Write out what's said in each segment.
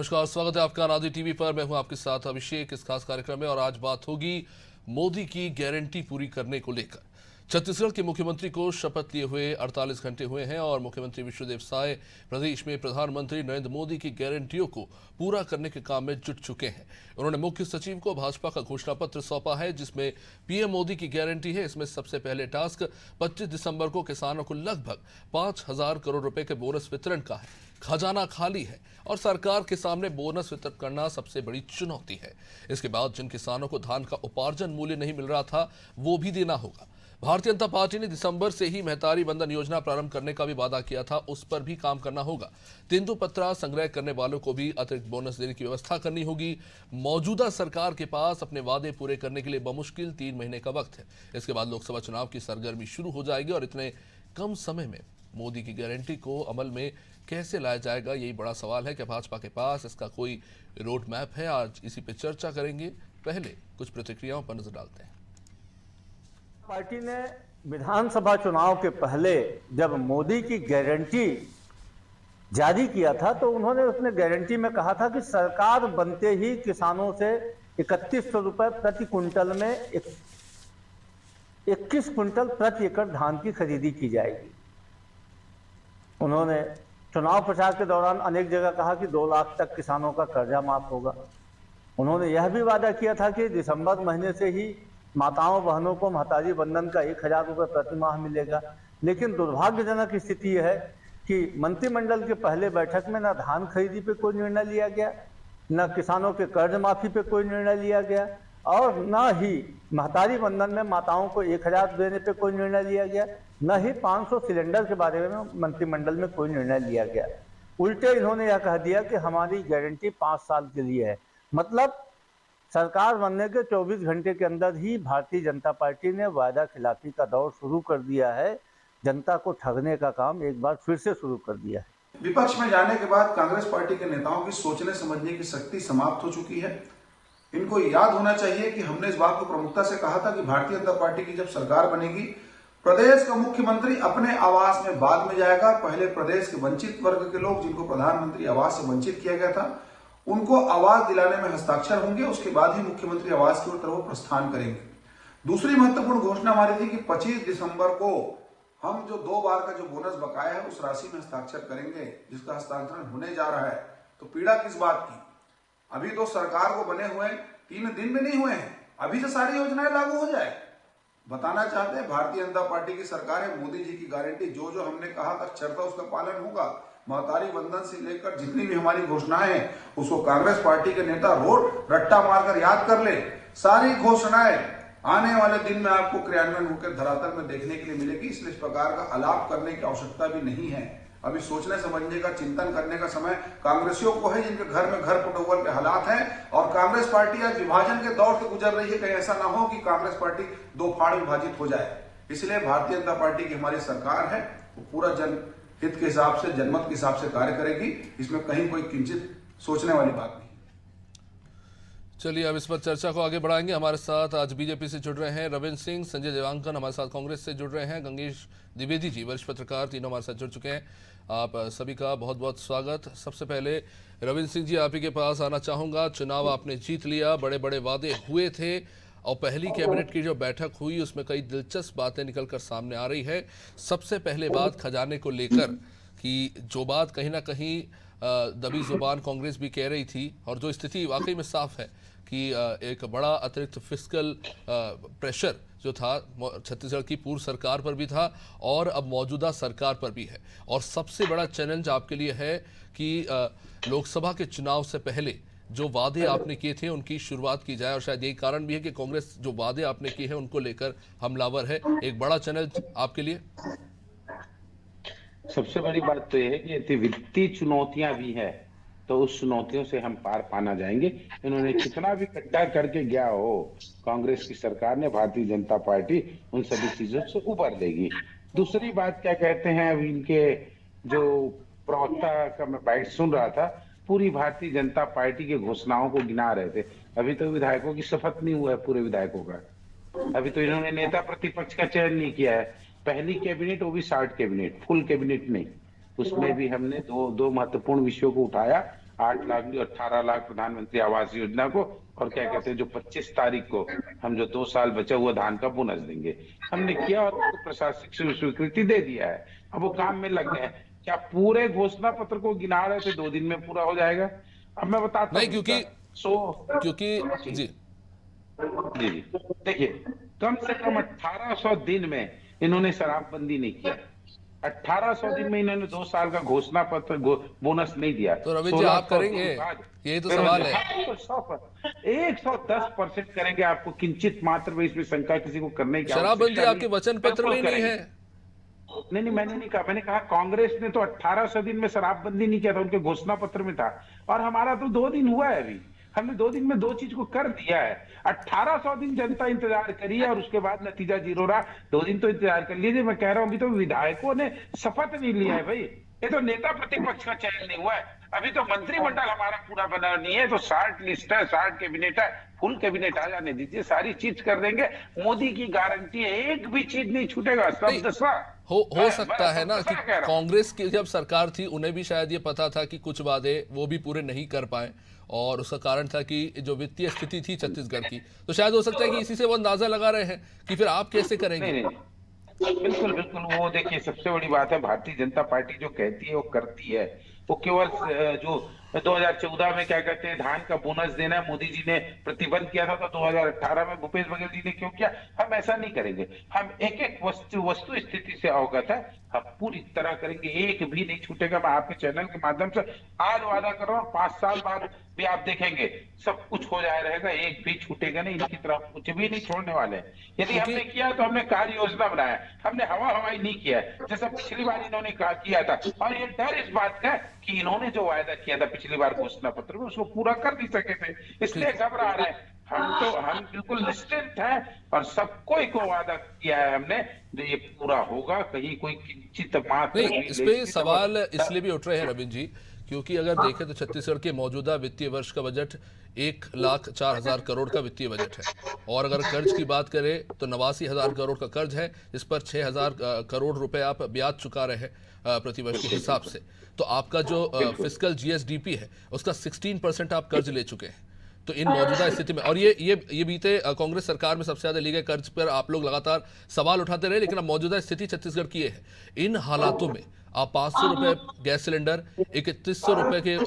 नमस्कार, स्वागत है आपका अनादि टीवी पर। मैं हूं आपके साथ अभिषेक इस खास कार्यक्रम में, और आज बात होगी मोदी की गारंटी पूरी करने को लेकर। छत्तीसगढ़ के मुख्यमंत्री को शपथ लिए हुए 48 घंटे हुए हैं और मुख्यमंत्री विष्णुदेव साय प्रदेश में प्रधानमंत्री नरेंद्र मोदी की गारंटियों को पूरा करने के काम में जुट चुके हैं। उन्होंने मुख्य सचिव को भाजपा का घोषणा पत्र सौंपा है, जिसमें पीएम मोदी की गारंटी है। इसमें सबसे पहले टास्क 25 दिसंबर को किसानों को लगभग 5,000 करोड़ रुपए के बोनस वितरण का है। खजाना खाली है और सरकार के सामने बोनस वितरण करना सबसे बड़ी चुनौती है। इसके बाद जिन किसानों को धान का उपार्जन मूल्य नहीं मिल रहा था, वो भी देना होगा। भारतीय जनता पार्टी ने दिसंबर से ही महतारी बंधन योजना प्रारंभ करने का भी वादा किया था, उस पर भी काम करना होगा। तेंदुपत्ता संग्रह करने वालों को भी अतिरिक्त बोनस देने की व्यवस्था करनी होगी। मौजूदा सरकार के पास अपने वादे पूरे करने के लिए बमुश्किल 3 महीने का वक्त है। इसके बाद लोकसभा चुनाव की सरगर्मी शुरू हो जाएगी और इतने कम समय में मोदी की गारंटी को अमल में कैसे लाया जाएगा, यही बड़ा सवाल है। क्या भाजपा के पास इसका कोई रोड मैप है? आज इसी पे चर्चा करेंगे। पहले कुछ प्रतिक्रियाओं पर नजर डालते हैं। पार्टी ने विधानसभा चुनाव के पहले जब मोदी की गारंटी जारी किया था, तो उन्होंने उसने गारंटी में कहा था कि सरकार बनते ही किसानों से 3100 रुपए प्रति क्विंटल में 21 क्विंटल प्रति एकड़ धान की खरीदी की जाएगी। उन्होंने चुनाव प्रचार के दौरान अनेक जगह कहा कि 2 लाख तक किसानों का कर्जा माफ होगा। उन्होंने यह भी वादा किया था कि दिसंबर महीने से ही माताओं बहनों को महतारी बंधन का 1,000 रुपये प्रति माह मिलेगा। लेकिन दुर्भाग्यजनक स्थिति यह है कि मंत्रिमंडल के पहले बैठक में न धान खरीदी पे कोई निर्णय लिया गया, न किसानों के कर्ज माफी पे कोई निर्णय लिया गया, और न ही महतारी बंधन में माताओं को 1,000 देने पे कोई निर्णय लिया गया, न ही 500 सिलेंडर के बारे में मंत्रिमंडल में कोई निर्णय लिया गया। उल्टे इन्होंने यह कह दिया कि हमारी गारंटी 5 साल के लिए है। मतलब सरकार बनने के 24 घंटे के अंदर ही भारतीय जनता पार्टी ने वायदा खिलाफी का दौर शुरू कर दिया है। जनता को ठगने का काम एक बार फिर से शुरू कर दिया है। विपक्ष में जाने के बाद कांग्रेस पार्टी के नेताओं की सोचने समझने की शक्ति समाप्त हो चुकी है। इनको याद होना चाहिए कि हमने इस बात को प्रमुखता से कहा था कि भारतीय जनता पार्टी की जब सरकार बनेगी, प्रदेश का मुख्यमंत्री अपने आवास में बाद में जाएगा। पहले प्रदेश के वंचित वर्ग के लोग, जिनको प्रधानमंत्री आवास से वंचित किया गया था, उनको आवास दिलाने में हस्ताक्षर होंगे। उसके बाद ही मुख्यमंत्री आवास की ओर प्रस्थान करेंगे। दूसरी महत्वपूर्ण घोषणा हमारी थी कि 25 दिसंबर को हम जो 2 बार का जो बोनस बकाया है, उस राशि में हस्ताक्षर करेंगे, जिसका हस्तांतरण होने जा रहा है। तो पीड़ा किस बात की? अभी तो सरकार को बने हुए 3 दिन भी नहीं हुए हैं, अभी से सारी योजनाएं लागू हो जाए। बताना चाहते हैं भारतीय जनता पार्टी की सरकार है। मोदी जी की गारंटी जो जो हमने कहा था चर्चा, उसका पालन होगा। महतारी बंधन से लेकर जितनी भी हमारी घोषणाएं हैं, उसको कांग्रेस पार्टी के नेता रोड रट्टा मारकर याद कर ले। सारी घोषणाएं आने वाले दिन में आपको क्रियान्वयन होकर धरातल में देखने के लिए मिलेगी। इसलिए इस प्रकार का आलाप करने की आवश्यकता भी नहीं है। अभी सोचने समझने का, चिंतन करने का समय कांग्रेसियों को है, जिनके घर में घर पटोवल के हालात हैं। और कांग्रेस पार्टी आज विभाजन के दौर से गुजर रही है। कहीं ऐसा ना हो कि कांग्रेस पार्टी 2 फाड़ विभाजित हो जाए। इसलिए भारतीय जनता पार्टी की हमारी सरकार है, वो पूरा जनहित के हिसाब से, जनमत के हिसाब से कार्य करेगी। इसमें कहीं कोई किंचित सोचने वाली बात नहीं। चलिए, अब इस पर चर्चा को आगे बढ़ाएंगे। हमारे साथ आज बीजेपी से जुड़ रहे हैं रविंद्र सिंह, संजय देवांगन हमारे साथ कांग्रेस से जुड़ रहे हैं, गंगेश द्विवेदी जी वरिष्ठ पत्रकार, तीनों हमारे साथ जुड़ चुके हैं। आप सभी का बहुत बहुत स्वागत। सबसे पहले रविंद्र सिंह जी, आप ही के पास आना चाहूँगा। चुनाव आपने जीत लिया, बड़े बड़े वादे हुए थे और पहली कैबिनेट की जो बैठक हुई उसमें कई दिलचस्प बातें निकलकर सामने आ रही है। सबसे पहले बात खजाने को लेकर कि जो बात कहीं ना कहीं दबी जुबान कांग्रेस भी कह रही थी, और जो स्थिति वाकई में साफ है कि एक बड़ा अतिरिक्त फिस्कल प्रेशर जो था छत्तीसगढ़ की पूर्व सरकार पर भी था और अब मौजूदा सरकार पर भी है। और सबसे बड़ा चैलेंज आपके लिए है कि लोकसभा के चुनाव से पहले जो वादे आपने किए थे उनकी शुरुआत की जाए, और शायद यही कारण भी है कि कांग्रेस जो वादे आपने किए हैं उनको लेकर हमलावर है। एक बड़ा चैलेंज आपके लिए। सबसे बड़ी बात तो यह है कि यदि वित्तीय चुनौतियां भी है तो उस चुनौतियों से हम पार पाना जाएंगे। इन्होंने कितना भी गड्ढा करके गया हो, कांग्रेस की सरकार ने, भारतीय जनता पार्टी उन सभी चीजों से उबर लेगी। दूसरी बात क्या कहते हैं, अभी इनके जो प्रवक्ता का मैं बाइट सुन रहा था, पूरी भारतीय जनता पार्टी के घोषणाओं को गिना रहे थे। अभी तो विधायकों की शपथ नहीं हुआ है पूरे विधायकों का। अभी तो इन्होंने नेता प्रतिपक्ष का चयन नहीं किया है। पहली कैबिनेट, वो भी शॉर्ट कैबिनेट, फुल कैबिनेट नहीं। उसमें भी हमने दो महत्वपूर्ण विषयों को उठाया। 8 लाख 18 लाख प्रधानमंत्री आवास योजना को, और क्या कहते हैं जो 25 तारीख को हम जो 2 साल बचा हुआ धान का बोनस देंगे, हमने किया और उसको प्रशासनिक स्वीकृति दे दिया है। अब वो काम में लग गए हैं। क्या पूरे घोषणा पत्र को गिना रहे थे 2 दिन में पूरा हो जाएगा? अब मैं बताता नहीं, हूं क्योंकि जी जी देखिए, कम से कम 1800 दिन में इन्होंने शराबबंदी नहीं किया। 1800 दिन में इन्होंने 2 साल का घोषणा पत्र बोनस नहीं दिया। तो रवि जी आप करेंगे, यही तो सवाल है। 110% करेंगे। आपको किंचित मात्र में इसमें शंका किसी को करने की शराबबंदी आपके वचन पत्र में नहीं है। नहीं, मैंने नहीं कहा। मैंने कहा कांग्रेस ने तो 1800 दिन में शराबबंदी नहीं किया था, उनके घोषणा पत्र में था। और हमारा तो 2 दिन हुआ है अभी, हमने 2 दिन में 2 चीज को कर दिया है। 1800 दिन जनता इंतजार करी है और उसके बाद नतीजा 0 रहा। 2 दिन तो इंतजार कर लीजिए। मैं कह रहा हूं अभी तो विधायकों ने शपथ नहीं लिया है भाई। ये तो नेता प्रतिपक्ष का चयन नहीं हुआ है। अभी तो मंत्रिमंडल हमारा पूरा बना नहीं है। तो 60 लिस्ट है, 60 कैबिनेट है, फुल कैबिनेट आ जाने दीजिए, सारी चीज कर देंगे। मोदी की गारंटी है, एक भी चीज नहीं छूटेगा। सब दसा हो सकता है ना कि कांग्रेस की जब सरकार थी उन्हें भी शायद ये पता था कि कुछ वादे वो भी पूरे नहीं कर पाए, और उसका कारण था कि जो वित्तीय स्थिति थी छत्तीसगढ़ की, तो शायद हो सकता है कि इसी से वो अंदाजा लगा रहे हैं कि फिर आप कैसे करेंगे। नहीं, बिल्कुल बिल्कुल। वो देखिए, सबसे बड़ी बात है भारतीय जनता पार्टी जो कहती है वो करती है। वो केवल जो 2014 में क्या कहते हैं धान का बोनस देना है, मोदी जी ने प्रतिबंध किया था, तो 2018 में भूपेश बघेल जी ने क्यों किया? हम ऐसा नहीं करेंगे। हम एक एक वस्तु स्थिति से अवगत है, हम पूरी तरह करेंगे, एक भी नहीं छूटेगा। मैं आपके चैनल के माध्यम से आज वादा कर रहा हूँ, 5 साल बाद भी आप देखेंगे सब कुछ हो जाए रहेगा, एक भी छूटेगा नहीं। इनकी तरफ कुछ भी नहीं छोड़ने वाले हैं। यदि हमने किया तो हमने कार्य योजना बनाया, हमने हवाई नहीं किया जैसा पिछली बार इन्होंने किया था। और ये डर इस बात का कि इन्होंने जो वायदा किया था पिछली बार घोषणा पत्र में, उसको पूरा कर नहीं सके थे, इसलिए घबरा रहे हैं। हम बिल्कुल निश्चिंत हैं और सबको को वादा किया है हमने, जो ये पूरा होगा। कहीं कोई किंचित मात्र नहीं, इस पे सवाल इसलिए भी उठ रहे हैं रविंद्र जी, क्योंकि अगर देखें तो छत्तीसगढ़ के मौजूदा वित्तीय वर्ष का बजट 1,04,000 करोड़ का वित्तीय बजट है, और अगर कर्ज की बात करें तो 89,000 करोड़ का कर्ज है, इस पर 6,000 करोड़ रुपए आप ब्याज चुका रहे हैं प्रतिवर्ष के हिसाब से। तो आपका जो फिस्कल जीएसडीपी है उसका 16% आप कर्ज ले चुके हैं। तो इन मौजूदा स्थिति में, और ये बीते कांग्रेस सरकार में सबसे ज्यादा लिए गए कर्ज पर आप लोग लगातार सवाल उठाते रहे, लेकिन अब मौजूदा स्थिति छत्तीसगढ़ की है। इन हालातों में आप 500 रुपए गैस सिलेंडर, 3100 रुपए के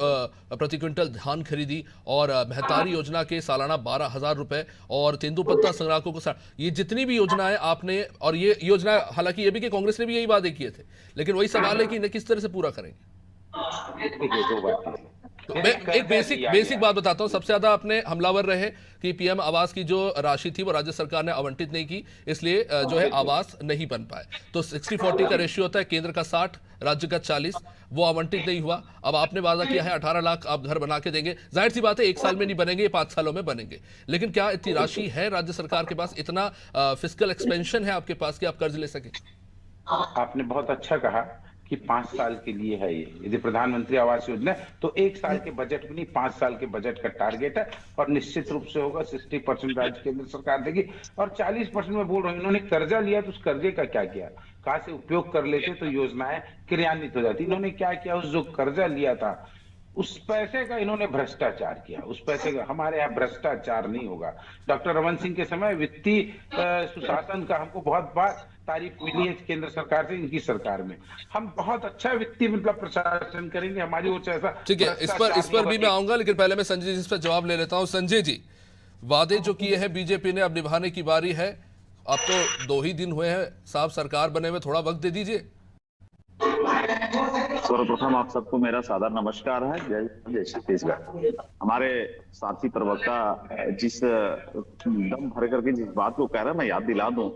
प्रति क्विंटल धान खरीदी, और महतारी योजना के सालाना 12,000 रुपए, और तेंदुपत्ता संग्राहकों को ये जितनी भी योजनाएं आपने, और ये योजना हालांकि ये भी कि कांग्रेस ने भी यही वादे किए थे, लेकिन वही सवाल है कि इन्हें किस तरह से पूरा करेंगे। तो मैं एक बेसिक बात बताता हूं। सबसे ज्यादा आपने हमलावर रहे कि पीएम आवास की जो राशि थी वो राज्य सरकार ने आवंटित नहीं की, इसलिए जो है आवास नहीं बन पाए। तो 60-40 का रेशियो होता है, केंद्र का 60, राज्य का 40, वो आवंटित नहीं हुआ। अब आपने वादा किया है 18 लाख आप घर बना के देंगे। जाहिर सी बात है 1 साल में नहीं बनेंगे, 5 सालों में बनेंगे, लेकिन क्या इतनी राशि है राज्य सरकार के पास, इतना फिस्कल एक्सपेंशन है आपके पास कि आप कर्ज ले सके? आपने बहुत अच्छा कहा कि 5 साल के लिए है ये। यदि प्रधानमंत्री आवास योजना तो 1 साल के बजट में नहीं, 5 साल के बजट का टारगेट है, और निश्चित रूप से होगा। 60% राज्य केंद्र सरकार देगी और 40% में बोल रहा हूँ। इन्होंने कर्जा लिया तो उस कर्जे का क्या किया, कहां से उपयोग कर लेते तो योजनाएं क्रियान्वित हो जाती। इन्होंने क्या किया, उस जो कर्जा लिया था उस पैसे का इन्होंने भ्रष्टाचार किया। उस पैसे का, हमारे यहाँ भ्रष्टाचार नहीं होगा। डॉक्टर रमन सिंह के समय वित्तीय सुशासन का हमको बहुत बार तारीफ मिली है केंद्र सरकार से। इनकी सरकार में हम बहुत अच्छा वित्तीय मतलब प्रशासन करेंगे, हमारी ओर से ऐसा। ठीक है, इस पर भी मैं आऊंगा, लेकिन पहले मैं संजय जी इस पर जवाब ले लेता हूं। संजय जी, वादे जो किए हैं बीजेपी ने, अब निभाने की बारी है। अब तो 2 ही दिन हुए हैं साहब सरकार बने हुए, थोड़ा वक्त दे दीजिए। सर्वप्रथम आप सबको मेरा सादर नमस्कार है। जय छत्तीसगढ़। हमारे साथी प्रवक्ता जिस दम भर करके जिस बात को कह रहे हैं, मैं याद दिला दूं,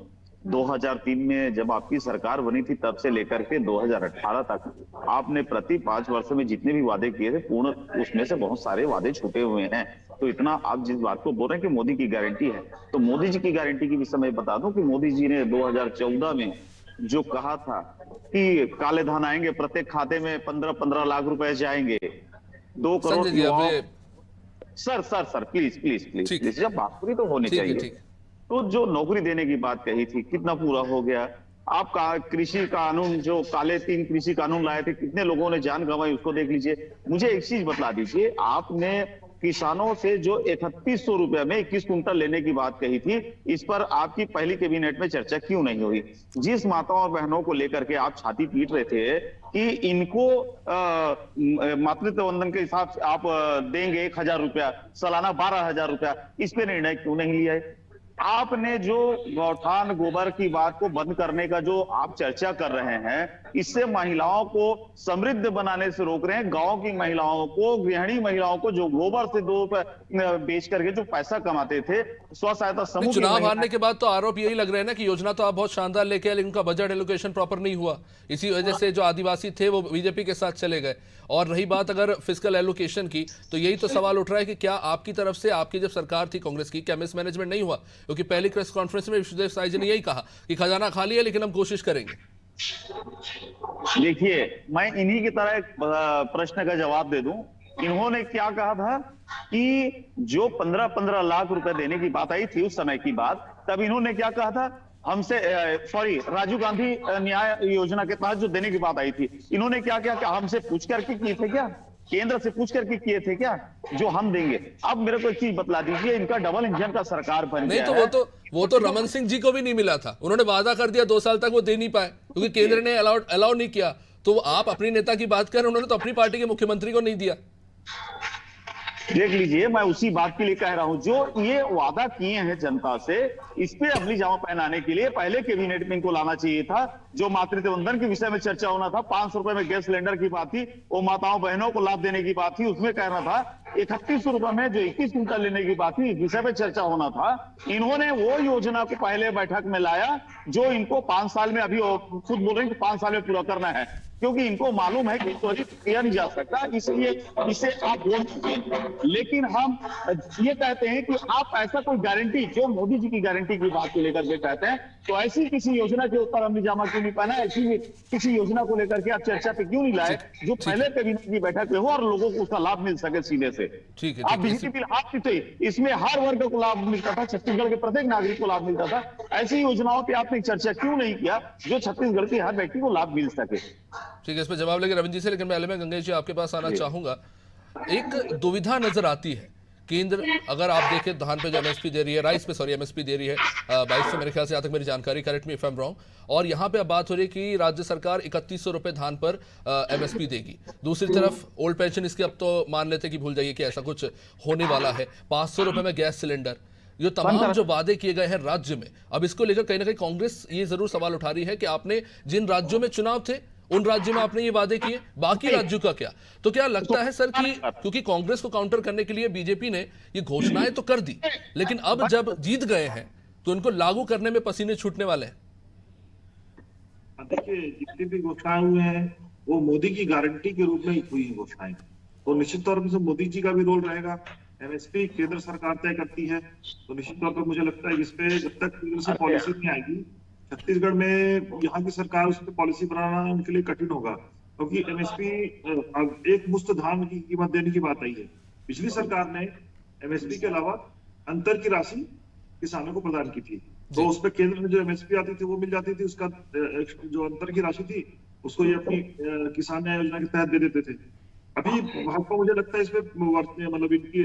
2003 में जब आपकी सरकार बनी थी तब से लेकर के 2018 तक आपने प्रति 5 वर्ष में जितने भी वादे किए थे पूर्ण, उसमें से बहुत सारे वादे छूटे हुए हैं। तो इतना आप जिस बात को बोल रहे हैं कि मोदी की गारंटी है, तो मोदी जी की गारंटी की विषय में बता दूं कि मोदी जी ने 2014 में जो कहा था कि काले धन आएंगे, प्रत्येक खाते में 15-15 लाख रुपए जाएंगे, 2 करोड़ युवाओं। सर प्लीज जब बात पूरी तो होनी चाहिए। तो जो नौकरी देने की बात कही थी, कितना पूरा हो गया? आप कृषि कानून, जो काले 3 कृषि कानून लाए थे, कितने लोगों ने जान गंवाई उसको देख लीजिए। मुझे एक चीज बतला दीजिए, आपने किसानों से जो 3100 रुपए में 21 कुंटल लेने की बात कही थी, इस पर आपकी पहली कैबिनेट में चर्चा क्यों नहीं हुई? जिस माताओं और बहनों को लेकर के आप छाती पीट रहे थे कि इनको मातृत्व वंदन के हिसाब से आप देंगे 1000 रुपया, सालाना 12,000 रुपया, इस पे निर्णय क्यों नहीं लिया है? आपने जो गौठान गोबर की बात को बंद करने का जो आप चर्चा कर रहे हैं, इससे महिलाओं को समृद्ध बनाने से रोक रहे हैं। गांव की महिलाओं को, गृहिणी महिलाओं को जो गोबर से 2 रुपए बेच करके जो पैसा कमाते थे, स्व सहायता समूह की चुनाव हारने के बाद तो आरोप यही लग रहे हैं ना कि योजना तो आप बहुत शानदार लेके आए, लेकिन उनका बजट एलोकेशन प्रॉपर नहीं हुआ। इसी वजह से जो आदिवासी थे वो बीजेपी के साथ चले गए। और रही बात अगर फिस्कल एलोकेशन की, तो यही तो सवाल उठ रहा है कि क्या आपकी तरफ से, आपकी जब सरकार थी कांग्रेस की, क्या मिसमैनेजमेंट नहीं हुआ? क्योंकि पहली प्रेस कॉन्फ्रेंस में विष्णुदेव साई जी ने यही कहा कि खजाना खाली है लेकिन हम कोशिश करेंगे। देखिए, मैं इन्हीं की तरह एक प्रश्न का जवाब दे दूं। इन्होंने क्या कहा था कि जो 15-15 लाख रुपए देने की बात आई थी उस समय की बात, तब इन्होंने क्या कहा था हमसे, राजीव गांधी न्याय योजना के तहत जो देने की बात आई थी, इन्होंने क्या क्या हमसे पूछ करके किए थे क्या? केंद्र से पूछ करके किए थे क्या जो हम देंगे? अब मेरे को एक चीज बतला दीजिए, इनका डबल इंजन का सरकार बन नहीं गया तो वो तो रमन सिंह जी को भी नहीं मिला था। उन्होंने वादा कर दिया 2 साल तक, वो दे नहीं पाए क्योंकि केंद्र ने अलाउ नहीं किया। तो आप अपनी नेता की बात कर रहे हैं, उन्होंने तो अपनी पार्टी के मुख्यमंत्री को नहीं दिया। देख लीजिए, मैं उसी बात के लिए कह रहा हूं, जो ये वादा किए हैं जनता से, इस पे अगली जामा पहनाने के लिए पहले कैबिनेट में इनको लाना चाहिए था। जो मातृत्व वंदन के विषय में चर्चा होना था, 500 रुपए में गैस सिलेंडर की बात थी, वो माताओं बहनों को लाभ देने की बात थी, उसमें कहना था 3100 रुपए में जो 21 कुंटल लेने की बात थी, इस विषय पे चर्चा होना था। इन्होंने वो योजना को पहले बैठक में लाया जो इनको 5 साल में, अभी खुद बोल रहे हैं कि 5 साल में पूरा करना है, क्योंकि इनको मालूम है कि त्वरित किया नहीं जा सकता, इसलिए इसे आप बोल सकते। लेकिन हम ये कहते हैं कि आप ऐसा कोई गारंटी, जो मोदी जी की गारंटी की बात को लेकर के कहते हैं, तो ऐसी किसी योजना के ऊपर हमने जामा क्यों नहीं पहना? ऐसी किसी योजना को लेकर के आप चर्चा पे क्यों नहीं लाए जो पहले कैबिनेट की बैठक में हो और लोगों को उसका लाभ मिल सके सीधे से? ठीक है, आप बीजेपी लाभ थे, इसमें हर वर्ग को लाभ मिलता था, छत्तीसगढ़ के प्रत्येक नागरिक को लाभ मिलता था। ऐसी योजनाओं पे आपने चर्चा क्यों नहीं किया जो छत्तीसगढ़ के हर व्यक्ति को लाभ मिल सके? ठीक है, इस पर जवाब लेंगे रविंद्र जी से, लेकिन पहले मैं गंगेश जी आपके पास आना चाहूंगा। एक दुविधा नजर आती है, केंद्र अगर आप देखें धान पे जो एमएसपी दे रही है, राइस पे सॉरी एमएसपी दे रही है 2200 मेरे ख्याल से, जहां तक मेरी जानकारी, correct me if I am wrong, और यहाँ पे अब बात हो रही है कि राज्य सरकार 3100 रुपए धान पर एमएसपी देगी। दूसरी तरफ ओल्ड पेंशन इसके अब तो मान लेते कि भूल जाइए कि ऐसा कुछ होने वाला है। 500 रुपए में गैस सिलेंडर, ये तमाम जो वादे किए गए हैं राज्य में, अब इसको लेकर कहीं ना कहीं कांग्रेस ये जरूर सवाल उठा रही है कि आपने जिन राज्यों में चुनाव थे उन राज्यों में आपने ये वादे किए, बाकी राज्यों का क्या? तो क्या लगता है सर कि क्योंकि कांग्रेस को काउंटर करने के लिए बीजेपी ने ये घोषणाएं तो कर दी, लेकिन अब जब जीत गए हैं तो इनको लागू करने में पसीने छूटने वाले हैं? देखिए, जितनी भी घोषणाएं हुए हैं वो मोदी की गारंटी के रूप में ही हुई घोषणाएं, तो निश्चित तौर पर मोदी जी का भी रोल रहेगा। एमएसपी केंद्र सरकार तय करती है, तो निश्चित तौर पर मुझे लगता है इस पे जब तक केंद्र से पॉलिसी नहीं आएगी, छत्तीसगढ़ में यहाँ की सरकार उस पर पॉलिसी बनाना उनके लिए कठिन होगा, क्योंकि एमएसपी एक मुश्त धान की कीमत देने की बात आई है। पिछली सरकार ने एमएसपी के अलावा अंतर की राशि किसानों को प्रदान की थी, तो उस पर केंद्र में जो एमएसपी आती थी वो मिल जाती थी, उसका जो अंतर की राशि थी उसको ये अपनी किसान न्याय योजना के तहत दे देते थे। अभी भाजपा मुझे लगता है इसमें मतलब इनकी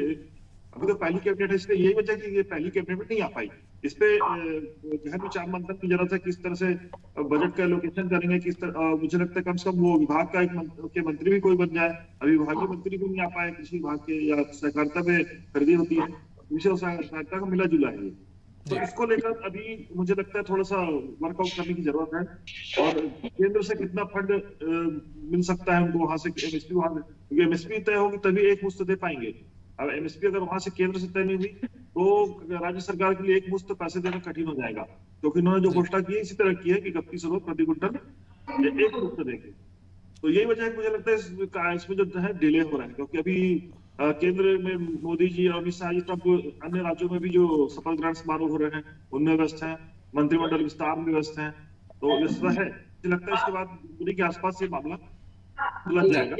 अभी तो पहली कैबिनेट है, इसलिए यही वजह कि ये पहली कैबिनेट में नहीं आ पाई। इस पे गहन विचार मंथन की जरूरत है, किस तरह से बजट का एलोकेशन करेंगे, किस तरह, मुझे लगता है कम से कम वो विभाग का एक मंत्री भी कोई बन जाए। अभी विभागीय मंत्री भी नहीं आ पाए, कृषि विभाग के या सहकारिता में खरीदी होती है, विषय सहकारिता का मिला जुला है, तो इसको लेकर अभी मुझे लगता है थोड़ा सा वर्कआउट करने की जरूरत है। और केंद्र से कितना फंड मिल सकता है उनको वहां से, एमएसपी वहां, क्योंकि एमएसपी तय होगी तभी एक मुश्त दे पाएंगे। अब एमएसपी अगर वहां से केंद्र से तय नहीं हुई तो राज्य सरकार के लिए एक मुश्त पैसे देना कठिन हो जाएगा, क्योंकि उन्होंने जो घोषणा की है इसी तरह की है कि 3100 रुपए प्रति क्विंटल एक मुश्त देंगे। तो यही वजह है मुझे लगता है इसमें जो है डिले हो रहा है, क्योंकि अभी केंद्र में मोदी जी और अमित शाह जी, तब अन्य राज्यों में भी जो शपथ ग्रहण समारोह हो रहे हैं उनमें व्यस्त हैं, मंत्रिमंडल विस्तार में व्यस्त हैं, तो इस तरह है। मुझे लगता है इसके बाद पूरी के आसपास ये मामला सुलझ जाएगा,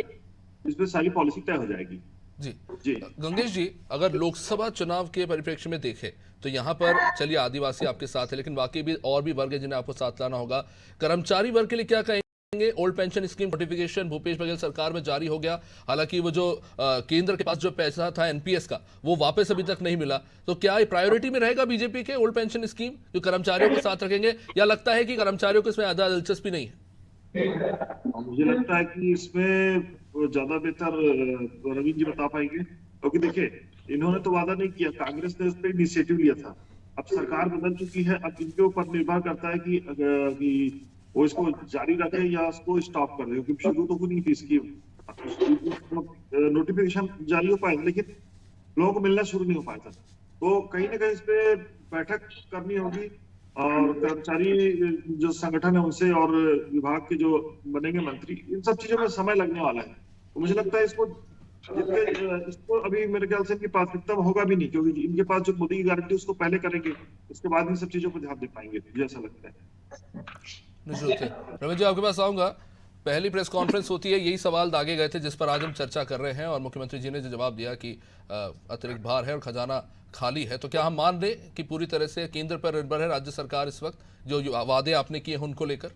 इसमें सारी पॉलिसी तय हो जाएगी। जी जी। गंगेश जी, अगर लोकसभा चुनाव के परिप्रेक्ष्य में देखें तो यहाँ पर चलिए आदिवासी आपके साथ है, लेकिन बाकी भी और भी वर्ग है जिन्हें आपको साथ लाना होगा। कर्मचारी वर्ग के लिए क्या कहेंगे? Old pension scheme notification Bhupesh Baghel सरकार में जारी हो गया, हालांकि वो जो केंद्र के पास जो पैसा था एनपीएस का वो वापस अभी तक नहीं मिला, तो क्या ये प्रायोरिटी में रहेगा बीजेपी के ओल्ड पेंशन स्कीम जो कर्मचारियों को साथ रखेंगे, या लगता है कि कर्मचारियों को इसमें ज्यादा दिलचस्पी नहीं है? मुझे लगता है कि इसमें ज्यादा बेहतर रविंद्र जी बता पाएंगे, क्योंकि देखिए इन्होंने तो वादा नहीं किया, कांग्रेस ने उस पर इनिशिएटिव लिया था। अब सरकार बदल चुकी है, अब इनके ऊपर निर्भर करता है कि वो इसको जारी रखे या उसको स्टॉप कर दे, क्योंकि शुरू तो नहीं थी इसकी नोटिफिकेशन जारी हो पाए, लेकिन लोगों को मिलना शुरू नहीं हो पाया था। तो कहीं ना कहीं इस पे बैठक करनी होगी और कर्मचारी जो संगठन है उनसे और विभाग के जो बनेंगे मंत्री, इन सब चीजों में समय लगने वाला है। तो मुझे लगता है इसको अभी मेरे ख्याल से इनकी प्राथमिकता होगा भी नहीं, क्योंकि इनके पास जो मोदी की गारंटी उसको पहले करेंगे, उसके बाद इन सब चीजों पर ध्यान दे पाएंगे, मुझे ऐसा लगता है। निश्चित है। रमेश जी, आपके पास आऊंगा। पहली प्रेस कॉन्फ्रेंस होती है, यही सवाल दागे गए थे जिस पर आज हम चर्चा कर रहे हैं, और मुख्यमंत्री जी ने जो जवाब दिया कि अतिरिक्त भार है और खजाना खाली है, तो क्या हम मान लें कि पूरी तरह से केंद्र पर निर्भर है राज्य सरकार इस वक्त, जो वादे आपने किए हैं उनको लेकर?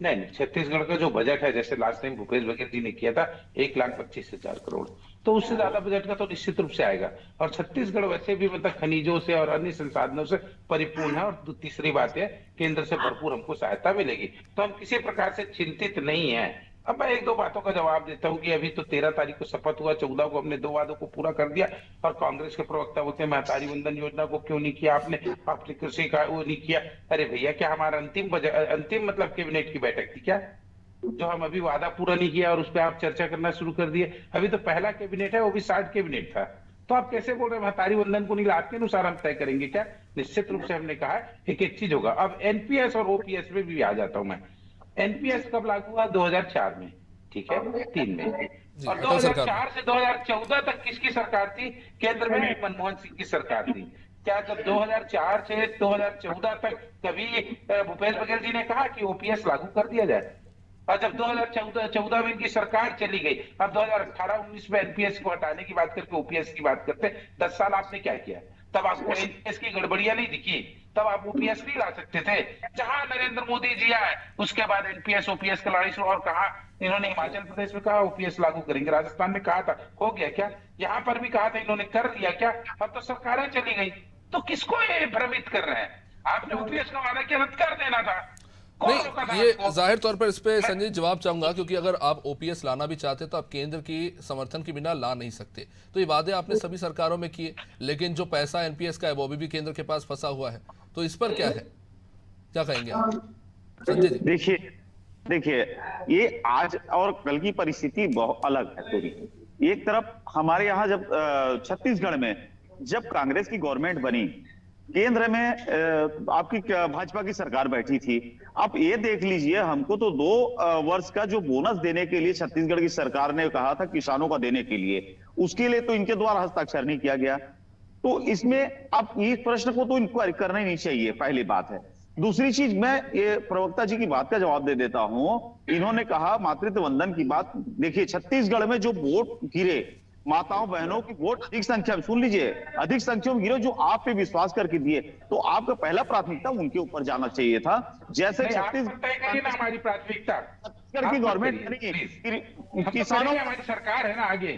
नहीं, छत्तीसगढ़ का जो बजट है, जैसे लास्ट टाइम भूपेश बघेल जी ने किया था 1,25,000 करोड़, तो उससे ज्यादा बजट का तो निश्चित रूप से आएगा। और छत्तीसगढ़ वैसे भी मतलब खनिजों से और अन्य संसाधनों से परिपूर्ण है, और तीसरी बात है केंद्र से भरपूर हमको सहायता मिलेगी, तो हम किसी प्रकार से चिंतित नहीं है। अब मैं एक दो बातों का जवाब देता हूं कि अभी तो 13 तारीख को शपथ हुआ, 14 को हमने 2 वादों को पूरा कर दिया, और कांग्रेस के प्रवक्ता बोलते हैं महतारी वंदन योजना को क्यों नहीं किया आपने कृषि का वो नहीं किया। अरे भैया, क्या हमारा अंतिम मतलब कैबिनेट की बैठक थी क्या, जो हम अभी वादा पूरा नहीं किया और उस पर आप चर्चा करना शुरू कर दिए? अभी तो पहला कैबिनेट है, वो भी 60 कैबिनेट था, तो आप कैसे बोल रहे हैं महतारी वंदन को नहीं, आपके अनुसार हम तय करेंगे क्या? निश्चित रूप से हमने कहा एक चीज होगा। अब एनपीएस और ओपीएस में भी आ जाता हूं मैं। एनपीएस कब लागू हुआ? 2004 में, ठीक है, 3 में। और 2004 से 2014 तक किसकी सरकार थी? केंद्र में मनमोहन सिंह की सरकार थी। क्या जब 2004 से 2014 तक कभी भूपेश बघेल जी ने कहा कि ओपीएस लागू कर दिया जाए? और जब 2014 में इनकी सरकार चली गई, अब 2018-19 में एनपीएस को हटाने की बात करके ओपीएस की बात करते, 10 साल आपने क्या किया? तब आपको एनपीएस की गड़बड़ियां नहीं दिखी, तब आप ओपीएस नहीं ला सकते थे? जहां नरेंद्र मोदी जी आए उसके बाद एनपीएस ओपीएस का लड़ाई शुरू, और कहा इन्होंने हिमाचल प्रदेश में कहा ओपीएस लागू करेंगे, राजस्थान में कहा था, हो गया क्या? यहाँ पर भी कहा था, इन्होंने कर दिया क्या? अब तो सरकारें चली गई, तो किसको ये भ्रमित कर रहे हैं? आपने ओपीएस का वादा किया, रद्द कर देना था। नहीं, ये जाहिर तौर पर इस पे संजय जवाब चाहूंगा, क्योंकि अगर आप ओपीएस लाना भी चाहते तो आप केंद्र की समर्थन के बिना ला नहीं सकते। तो ये वादे आपने सभी सरकारों में किए, लेकिन जो पैसा एनपीएस का है वो भी केंद्र के पास फंसा हुआ है, तो इस पर क्या है, क्या कहेंगे आप संजय जी? देखिए ये आज और कल की परिस्थिति बहुत अलग है पूरी। एक तरफ हमारे यहाँ जब छत्तीसगढ़ में जब कांग्रेस की गवर्नमेंट बनी, केंद्र में आपकी भाजपा की सरकार बैठी थी। आप ये देख लीजिए, हमको तो 2 वर्ष का जो बोनस देने के लिए छत्तीसगढ़ की सरकार ने कहा था किसानों का देने के लिए, उसके लिए तो इनके द्वारा हस्ताक्षर नहीं किया गया। तो इसमें आप ये प्रश्न को तो इंक्वायरी करना ही नहीं चाहिए, पहली बात है। दूसरी चीज, मैं ये प्रवक्ता जी की बात का जवाब दे देता हूं। इन्होंने कहा मातृत्व वंदन की बात, देखिए छत्तीसगढ़ में जो वोट गिरे, माताओं बहनों की वोट अधिक संख्या में, सुन लीजिए, अधिक संख्या में गिरे, जो आप पे विश्वास करके दिए, तो आपका पहला प्राथमिकता उनके ऊपर जाना चाहिए था। जैसे छत्तीसगढ़ हमारी प्राथमिकता की गवर्नमेंट किसानों हमारी सरकार है ना, आगे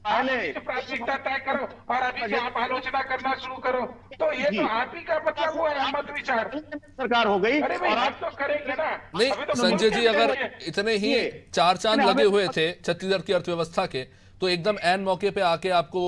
पहले प्राथमिकता तय करो और अभी से आप आलोचना करना शुरू करो, तो ये तो आप ही का मतलब वो है मत विचार सरकार हो गई। अरे भाई, आप तो करेंगे ना। नहीं संजय जी, अगर इतने ही 4 चांद लगे हुए थे छत्तीसगढ़ की अर्थव्यवस्था के, तो एकदम ऐन मौके पे आके आपको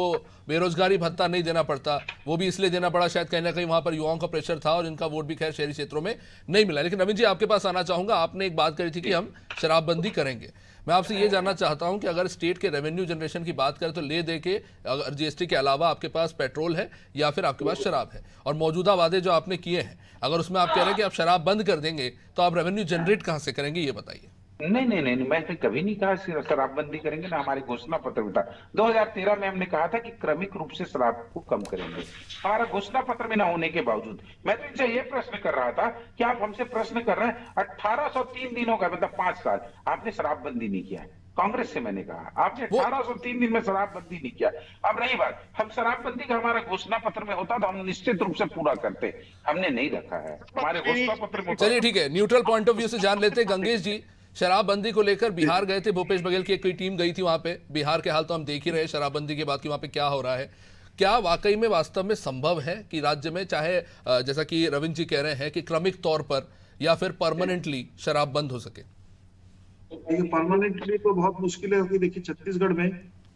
बेरोजगारी भत्ता नहीं देना पड़ता। वो भी इसलिए देना पड़ा शायद कहीं ना कहीं वहां पर युवाओं का प्रेशर था, और इनका वोट भी खैर शहरी क्षेत्रों में नहीं मिला। लेकिन नवीन जी, आपके पास आना चाहूंगा। आपने एक बात करी थी कि हम शराबबंदी करेंगे। मैं आपसे ये जानना चाहता हूं कि अगर स्टेट के रेवेन्यू जनरेशन की बात करें तो ले दे के, अगर जीएसटी के अलावा आपके पास पेट्रोल है या फिर आपके पास शराब है, और मौजूदा वादे जो आपने किए हैं, अगर उसमें आप कह रहे हैं कि आप शराब बंद कर देंगे, तो आप रेवेन्यू जनरेट कहां से करेंगे, ये बताइए। नहीं, मैं तो कभी नहीं कहा शराबबंदी करेंगे, ना हमारे घोषणा पत्र में था। 2013 में हमने कहा था कि क्रमिक रूप से शराब को कम करेंगे, हमारा घोषणा पत्र में ना होने के बावजूद। मैं तो इनसे ये प्रश्न कर रहा था कि आप हमसे प्रश्न कर रहे हैं 1803 दिनों का, मतलब 5 साल आपने शराबबंदी नहीं किया है। कांग्रेस से मैंने कहा, आपने 1803 दिन में शराबबंदी नहीं किया। अब रही बात, हम शराबबंदी का हमारा घोषणा पत्र में होता तो हम निश्चित रूप से पूरा करते, हमने नहीं रखा है हमारे घोषणा पत्र में। चलिए ठीक है, न्यूट्रल पॉइंट ऑफ व्यू से जान लेते हैं। गंगेश जी, शराबबंदी को लेकर बिहार गए थे, भूपेश बघेल की एक कोई टीम गई थी वहां पे। बिहार के हाल तो हम देख ही रहे हैं शराबबंदी के बाद कि वहां पे क्या हो रहा है। क्या वाकई में वास्तव में संभव है कि राज्य में, चाहे जैसा कि रविंद्र जी कह रहे हैं कि क्रमिक तौर पर या फिर परमानेंटली शराब बंद हो सके? देखिए परमानेंटली तो बहुत मुश्किल है, क्योंकि देखिए छत्तीसगढ़ में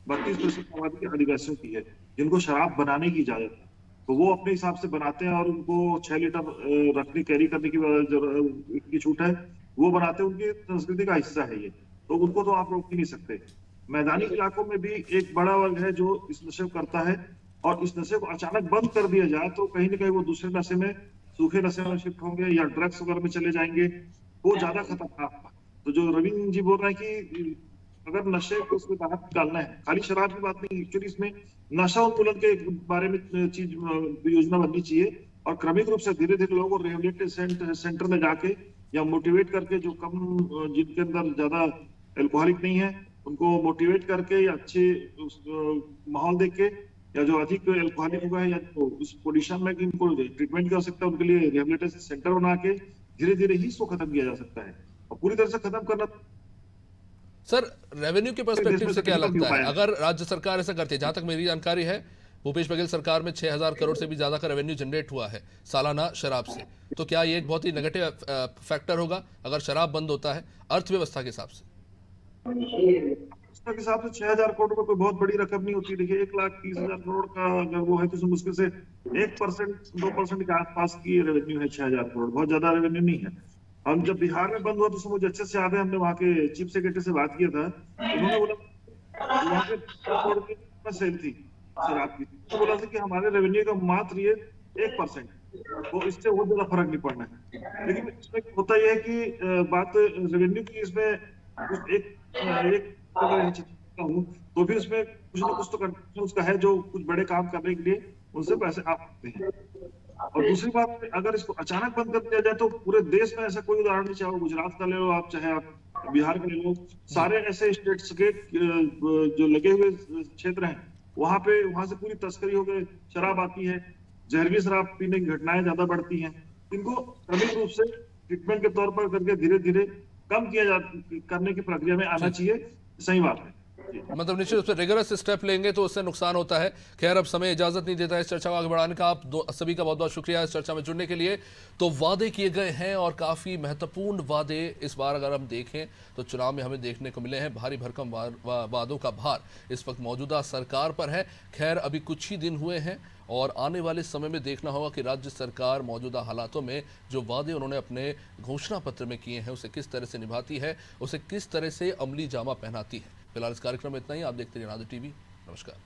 32% आबादी आदिवासियों की है जिनको शराब बनाने की इजाजत है, तो वो अपने हिसाब से बनाते हैं और उनको 6 लीटर रखने कैरी करने की छूट है, वो बनाते हैं, उनकी संस्कृति का हिस्सा है ये, तो उनको तो आप रोक ही नहीं सकते। मैदानी इलाकों में भी एक बड़ा वर्ग है जो इस नशे को करता है, और इस नशे को अचानक बंद कर दिया जाए तो कहीं ना कहीं वो दूसरे नशे में, सूखे नशे में शिफ्ट होंगे या ड्रग्स वगैरह में चले जाएंगे, वो ज्यादा खतरनाक। तो जो रविंद्र जी बोल रहे हैं कि अगर नशे को उसमें बाहर निकालना है, खाली शराब की बात नहीं, एक्चुअली इसमें नशा उन्मूलन के बारे में चीज योजना बननी चाहिए, और क्रमिक रूप से धीरे धीरे लोगों को रिहेबिलिटेशन सेंटर में जाके या मोटिवेट करके, जो कम जिनके अंदर ज्यादा एल्कोहलिक नहीं है उनको मोटिवेट करके या अच्छे माहौल देख के, या जो अधिक एल्कोहलिक हुआ है या तो उस पोजीशन में कि इनको ट्रीटमेंट कर सकता है, उनके लिए रिहेबिलिटेशन सेंटर बना के धीरे धीरे ही इसको खत्म किया जा सकता है, और पूरी तरह से खत्म करना। सर, रेवेन्यू के पर्सपेक्टिव से क्या लगता है, अगर राज्य सरकार ऐसा करती है? जहां तक मेरी जानकारी है, भूपेश बघेल सरकार में 6000 करोड़ से भी ज्यादा का रेवेन्यू जनरेट हुआ है सालाना शराब से, तो क्या ये एक बहुत ही नेगेटिव फैक्टर होगा अगर शराब बंद होता है अर्थव्यवस्था के हिसाब से? के हिसाब से 6000 करोड़ रुपए कोई बहुत बड़ी रकम नहीं होती। देखिए 1,30,000 करोड़ का अगर वो है तो मुश्किल से 1% 2% के आसपास की रेवेन्यू है 6000 करोड़, बहुत ज्यादा रेवेन्यू नहीं है। हम जब बिहार में बंद हुआ तो मुझे अच्छे से याद है, हमने वहाँ के चीफ सेक्रेटरी से बात किया था, उन्होंने बोला वहाँ पे करोड़ की सेल थी शराब की, तो बोला था कि हमारे रेवेन्यू का मात्र ये 1%, तो इससे बहुत ज्यादा फर्क नहीं पड़ना है। लेकिन इसमें होता यह है कि बात रेवेन्यू की, इसमें एक तो फिर उसमें कुछ ना कुछ तो कंट्रीब्यूशन उसका है, जो कुछ बड़े काम करने के लिए उनसे पैसे आप सकते हैं। और दूसरी बात, अगर इसको अचानक बंद कर दिया जाए तो पूरे देश में ऐसा कोई उदाहरण नहीं, चाहे गुजरात का ले लो आप, चाहे आप बिहार का ले लो, सारे ऐसे स्टेट्स के जो लगे हुए क्षेत्र हैं वहां से पूरी तस्करी होकर शराब आती है, जहरीली शराब पीने की घटनाएं ज्यादा बढ़ती हैं। इनको क्रमिक रूप से ट्रीटमेंट के तौर पर करके धीरे धीरे कम करने की प्रक्रिया में आना चाहिए। सही बात है, मतलब निश्चित रूप से रिगरस स्टेप लेंगे तो उससे नुकसान होता है। खैर, अब समय इजाजत नहीं देता है इस चर्चा को आगे बढ़ाने का। आप सभी का बहुत बहुत शुक्रिया इस चर्चा में जुड़ने के लिए। तो वादे किए गए हैं और काफ़ी महत्वपूर्ण वादे इस बार अगर हम देखें तो चुनाव में हमें देखने को मिले हैं। भारी भरकम वादों का भार इस वक्त मौजूदा सरकार पर है। खैर, अभी कुछ ही दिन हुए हैं और आने वाले समय में देखना होगा कि राज्य सरकार मौजूदा हालातों में जो वादे उन्होंने अपने घोषणा पत्र में किए हैं उसे किस तरह से निभाती है, उसे किस तरह से अमली जामा पहनाती है। फिलहाल इस कार्यक्रम में इतना ही। आप देखते रहिए अनादि टीवी। नमस्कार।